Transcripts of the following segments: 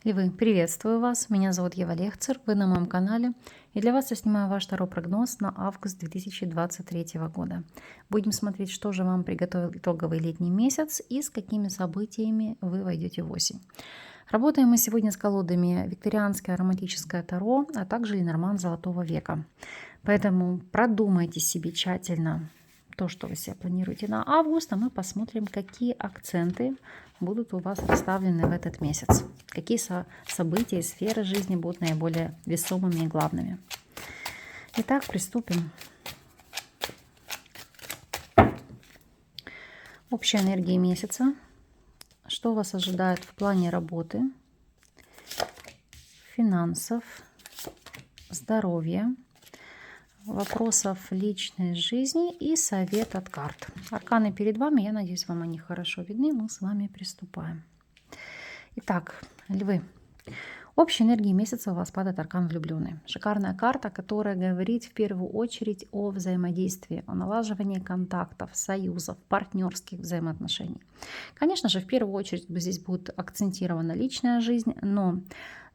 Львы, приветствую вас. Меня зовут Ева Лехцер, вы на моем канале. И для вас я снимаю ваш таро-прогноз на август 2023 года. Будем смотреть, что же вам приготовил итоговый летний месяц и с какими событиями вы войдете в осень. Работаем мы сегодня с колодами викторианское ароматическое таро, а также Ленорман Золотого века. Поэтому продумайте себе тщательно то, что вы себе планируете на август, а мы посмотрим, какие акценты будут у вас расставлены в этот месяц. Какие события и сферы жизни будут наиболее весомыми и главными. Итак, приступим. Общая энергия месяца. Что вас ожидает в плане работы, финансов, здоровья, вопросов личной жизни и совет от карт. Арканы перед вами, я надеюсь, вам они хорошо видны. Мы с вами приступаем. Итак, львы. Общей энергии месяца у вас падает аркан влюбленный. Шикарная карта, которая говорит в первую очередь о взаимодействии, о налаживании контактов, союзов, партнерских взаимоотношений. Конечно же, в первую очередь здесь будет акцентирована личная жизнь, но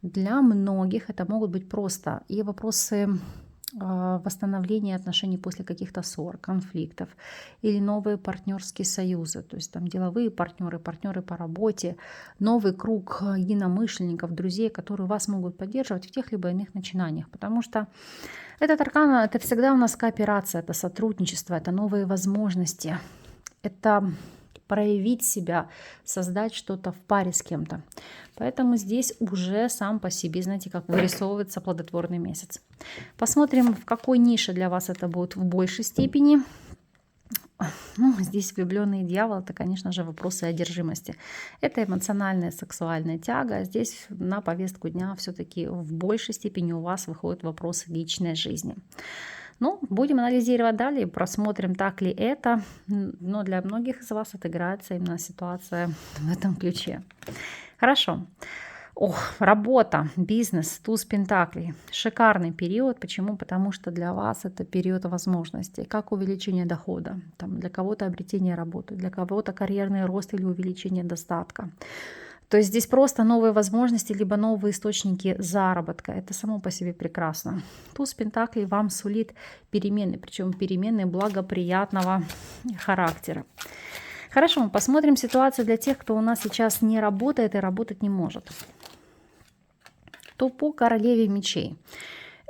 для многих это могут быть просто и вопросы восстановления отношений после каких-то ссор, конфликтов или новые партнерские союзы, то есть там деловые партнеры, партнеры по работе, новый круг единомышленников, друзей, которые вас могут поддерживать в тех либо иных начинаниях, потому что этот аркан — это всегда у нас кооперация, это сотрудничество, это новые возможности, это проявить себя, создать что-то в паре с кем-то. Поэтому здесь уже сам по себе, знаете, как вырисовывается плодотворный месяц. Посмотрим, в какой нише для вас это будет в большей степени. Ну, здесь влюбленный дьявол — это, конечно же, вопросы одержимости. Это эмоциональная, сексуальная тяга. Здесь на повестку дня все-таки в большей степени у вас выходят вопросы личной жизни. Ну, будем анализировать далее, просмотрим, так ли это. Но для многих из вас отыграется именно ситуация в этом ключе. Хорошо. Ох, работа, бизнес, туз пентаклей. Шикарный период. Почему? Потому что для вас это период возможностей. Как увеличение дохода. Там, для кого-то обретение работы, для кого-то карьерный рост или увеличение достатка. То есть здесь просто новые возможности, либо новые источники заработка. Это само по себе прекрасно. Туз пентаклей вам сулит перемены, причем перемены благоприятного характера. Хорошо, мы посмотрим ситуацию для тех, кто у нас сейчас не работает и работать не может. То по королеве мечей.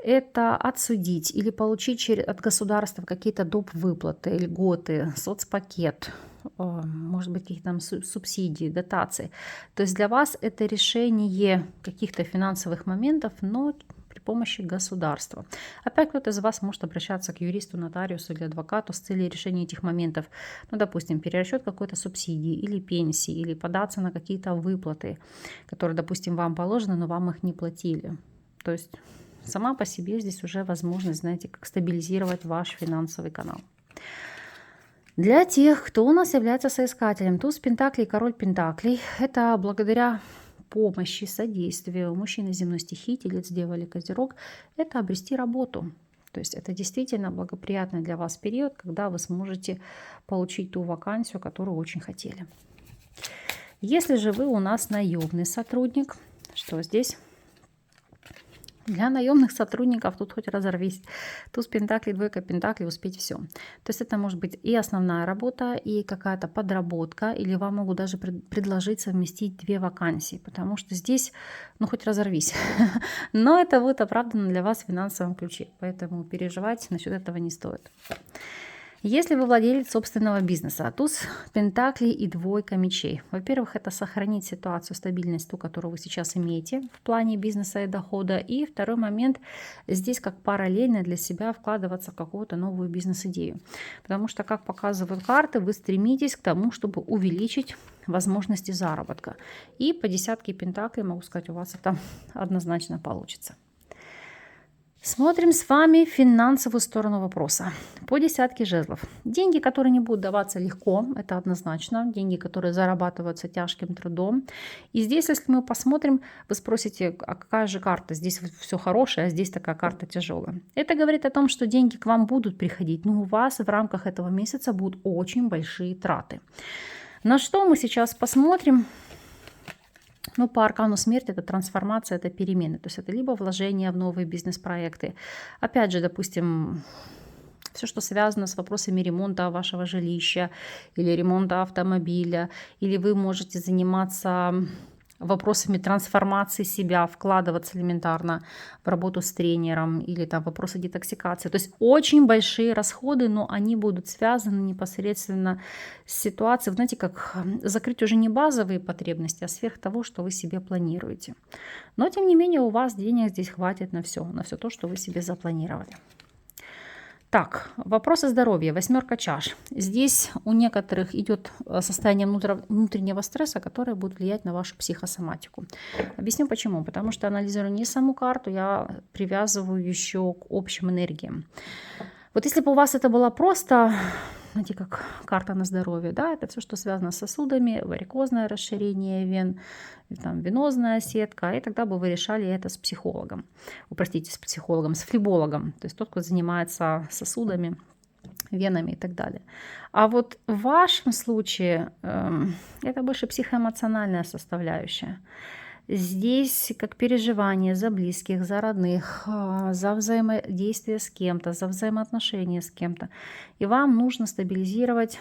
Это отсудить или получить от государства какие-то доп. Выплаты, льготы, соцпакет, может быть, какие-то там субсидии, дотации. То есть для вас это решение каких-то финансовых моментов, но при помощи государства. Опять кто-то из вас может обращаться к юристу, нотариусу или адвокату с целью решения этих моментов. Ну, допустим, перерасчет какой-то субсидии или пенсии, или податься на какие-то выплаты, которые, допустим, вам положены, но вам их не платили. То есть сама по себе здесь уже возможность, знаете, как стабилизировать ваш финансовый канал. Для тех, кто у нас является соискателем, туз пентаклей, король пентаклей, это благодаря помощи, содействию мужчины земной стихии, телец, дева или козерог, это обрести работу. То есть это действительно благоприятный для вас период, когда вы сможете получить ту вакансию, которую очень хотели. Если же вы у нас наемный сотрудник, что здесь? Для наемных сотрудников тут хоть разорвись. Туз пентаклей, двойка пентаклей, успеть все. То есть это может быть и основная работа, и какая-то подработка, или вам могут даже предложить совместить две вакансии, потому что здесь, ну хоть разорвись. Но это будет оправдано для вас в финансовом ключе, поэтому переживать насчет этого не стоит. Если вы владелец собственного бизнеса, туз пентаклей и двойка мечей. Во-первых, это сохранить ситуацию, стабильность, ту, которую вы сейчас имеете в плане бизнеса и дохода. И второй момент, здесь как параллельно для себя вкладываться в какую-то новую бизнес-идею. Потому что, как показывают карты, вы стремитесь к тому, чтобы увеличить возможности заработка. И по десятке пентаклей, могу сказать, у вас это однозначно получится. Смотрим с вами финансовую сторону вопроса. По десятке жезлов. Деньги, которые не будут даваться легко, это однозначно. Деньги, которые зарабатываются тяжким трудом. И здесь, если мы посмотрим, вы спросите, а какая же карта? Здесь все хорошее, а здесь такая карта тяжелая. Это говорит о том, что деньги к вам будут приходить, но у вас в рамках этого месяца будут очень большие траты. На что мы сейчас посмотрим? Ну, по аркану смерти это трансформация, это перемены. То есть это либо вложение в новые бизнес-проекты. Опять же, допустим, все, что связано с вопросами ремонта вашего жилища или ремонта автомобиля, или вы можете заниматься вопросами трансформации себя, вкладываться элементарно в работу с тренером или там вопросы детоксикации. То есть очень большие расходы, но они будут связаны непосредственно с ситуацией, знаете, как закрыть уже не базовые потребности, а сверх того, что вы себе планируете. Но тем не менее у вас денег здесь хватит на все то, что вы себе запланировали. Так, вопросы здоровья. 8 чаш. Здесь у некоторых идет состояние внутреннего стресса, которое будет влиять на вашу психосоматику. Объясню почему. Потому что анализируя не саму карту, я привязываю еще к общим энергиям. Вот если бы у вас это было просто, знаете, как карта на здоровье, да, это все, что связано с сосудами, варикозное расширение вен, там, венозная сетка, и тогда бы вы решали это с психологом. Простите, с психологом, с флебологом, то есть тот, кто занимается сосудами, венами и так далее. А вот в вашем случае это больше психоэмоциональная составляющая. Здесь как переживание за близких, за родных, за взаимодействие с кем-то, за взаимоотношения с кем-то. И вам нужно стабилизировать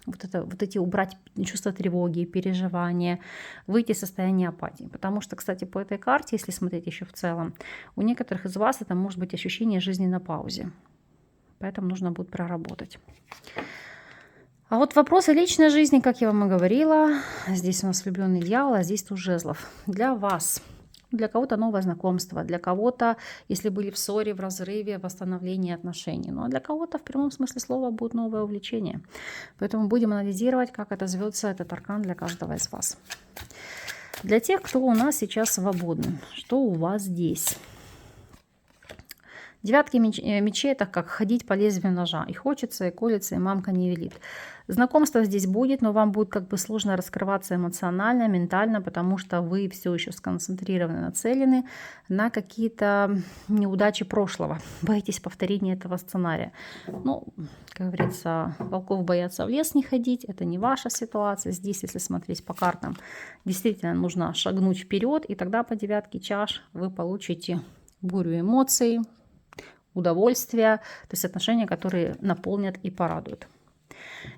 вот эти, убрать чувство тревоги, переживания, выйти из состояния апатии. Потому что, кстати, по этой карте, если смотреть еще в целом, у некоторых из вас это может быть ощущение жизни на паузе. Поэтому нужно будет проработать. А вот вопросы личной жизни, как я вам и говорила, здесь у нас влюбленный дьявол, а здесь туз жезлов. Для вас, для кого-то новое знакомство, для кого-то, если были в ссоре, в разрыве, восстановление отношений. Ну а для кого-то в прямом смысле слова будет новое увлечение. Поэтому будем анализировать, как отозвется этот аркан для каждого из вас. Для тех, кто у нас сейчас свободен, что у вас здесь? Девятки мечей – это как ходить по лезвию ножа. И хочется, и колется, и мамка не велит. Знакомство здесь будет, но вам будет как бы сложно раскрываться эмоционально, ментально, потому что вы все еще сконцентрированы, нацелены на какие-то неудачи прошлого. Боитесь повторения этого сценария. Ну, как говорится, волков боятся в лес не ходить. Это не ваша ситуация. Здесь, если смотреть по картам, действительно нужно шагнуть вперед, и тогда по девятке чаш вы получите бурю эмоций, удовольствия, то есть отношения, которые наполнят и порадуют.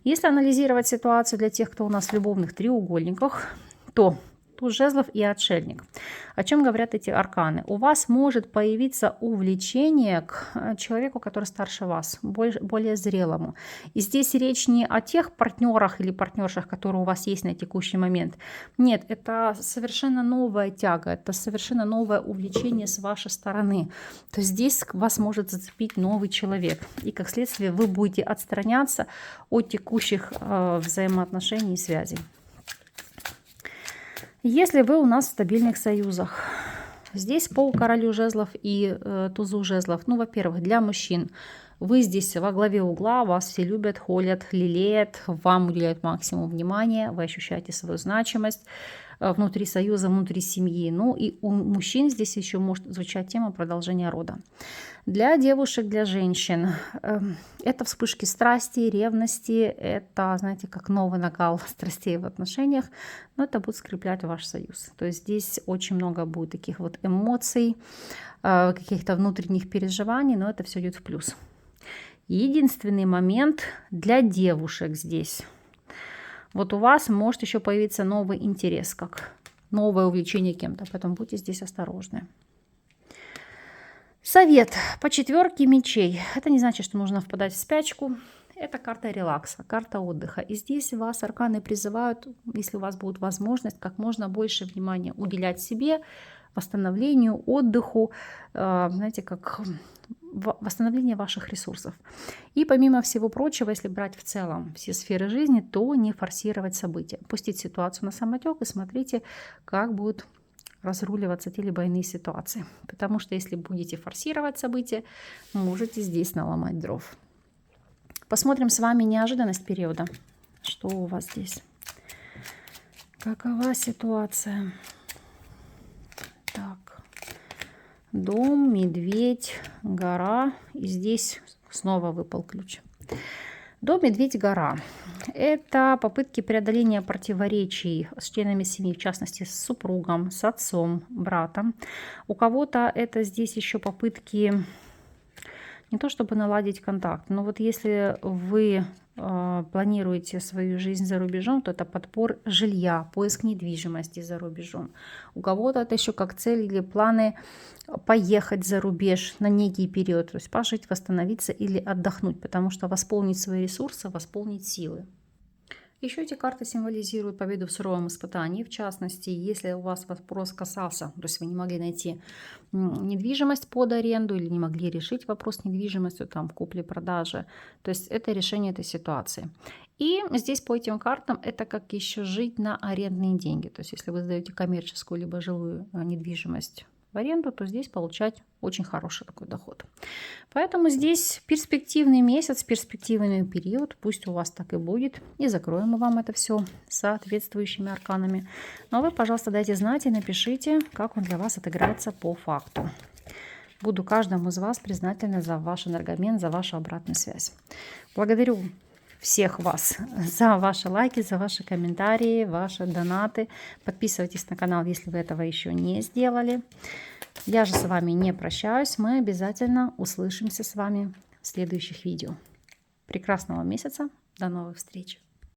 Если анализировать ситуацию для тех, кто у нас в любовных треугольниках, то туз жезлов и отшельник. О чем говорят эти арканы? У вас может появиться увлечение к человеку, который старше вас, более зрелому. И здесь речь не о тех партнерах или партнершах, которые у вас есть на текущий момент. Нет, это совершенно новая тяга, это совершенно новое увлечение с вашей стороны. То есть здесь вас может зацепить новый человек. И как следствие вы будете отстраняться от текущих взаимоотношений и связей. Если вы у нас в стабильных союзах, здесь по королю жезлов и тузу жезлов, ну, во-первых, для мужчин, вы здесь во главе угла, вас все любят, холят, лелеют, вам уделяют максимум внимания, вы ощущаете свою значимость внутри союза, внутри семьи. Ну и у мужчин здесь еще может звучать тема продолжения рода. Для девушек, для женщин это вспышки страсти, ревности, это, знаете, как новый накал страстей в отношениях, но это будет скреплять ваш союз. То есть здесь очень много будет таких вот эмоций, каких-то внутренних переживаний, но это все идет в плюс. Единственный момент для девушек здесь. Вот у вас может еще появиться новый интерес, как новое увлечение кем-то, поэтому будьте здесь осторожны. Совет по четверке мечей. Это не значит, что нужно впадать в спячку. Это карта релакса, карта отдыха. И здесь вас арканы призывают, если у вас будет возможность, как можно больше внимания уделять себе, восстановлению, отдыху, знаете, как восстановление ваших ресурсов. И помимо всего прочего, если брать в целом все сферы жизни, то не форсировать события. Пустить ситуацию на самотек и смотрите, как будут разруливаться те либо иные ситуации. Потому что если будете форсировать события, можете здесь наломать дров. Посмотрим с вами неожиданность периода. Что у вас здесь? Какова ситуация? Так. Дом, медведь, гора. И здесь снова выпал ключ. До Медведь-гора. Это попытки преодоления противоречий с членами семьи, в частности, с супругом, с отцом, братом. У кого-то это здесь еще попытки не то чтобы наладить контакт, но вот если вы планируете свою жизнь за рубежом, то это подбор жилья, поиск недвижимости за рубежом. У кого-то это еще как цель или планы поехать за рубеж на некий период, то есть пожить, восстановиться или отдохнуть, потому что восполнить свои ресурсы, восполнить силы. Еще эти карты символизируют победу в суровом испытании. В частности, если у вас вопрос касался, то есть вы не могли найти недвижимость под аренду или не могли решить вопрос с недвижимостью, там, купли-продажи, то есть это решение этой ситуации. И здесь по этим картам это как еще жить на арендные деньги. То есть если вы сдаете коммерческую либо жилую недвижимость в аренду, то здесь получать очень хороший такой доход. Поэтому здесь перспективный месяц, перспективный период, пусть у вас так и будет. И закроем мы вам это все соответствующими арканами. Но вы, пожалуйста, дайте знать и напишите, как он для вас отыграется по факту. Буду каждому из вас признательна за ваш энергомен, за вашу обратную связь. Благодарю всех вас за ваши лайки, за ваши комментарии, ваши донаты. Подписывайтесь на канал, если вы этого еще не сделали. Я же с вами не прощаюсь. Мы обязательно услышимся с вами в следующих видео. Прекрасного месяца. До новых встреч.